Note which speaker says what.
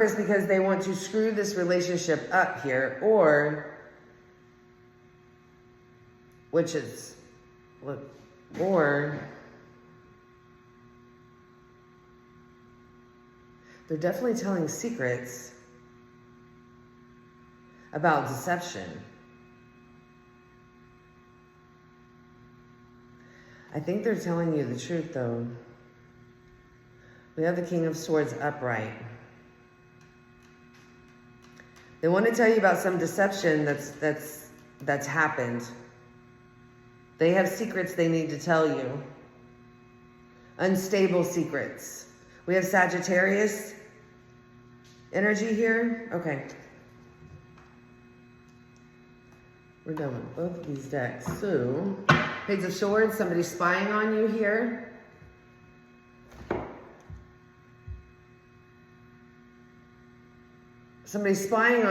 Speaker 1: is because they want to screw this relationship up here, or, which is, or they're definitely telling secrets about deception. I think they're telling you the truth, though. We have the King of Swords upright. They want to tell you about some deception that's happened. They have secrets they need to tell you. Unstable secrets. We have Sagittarius energy here. Okay. We're done with both of these decks. So, Page of Swords, somebody spying on you here. Somebody spying on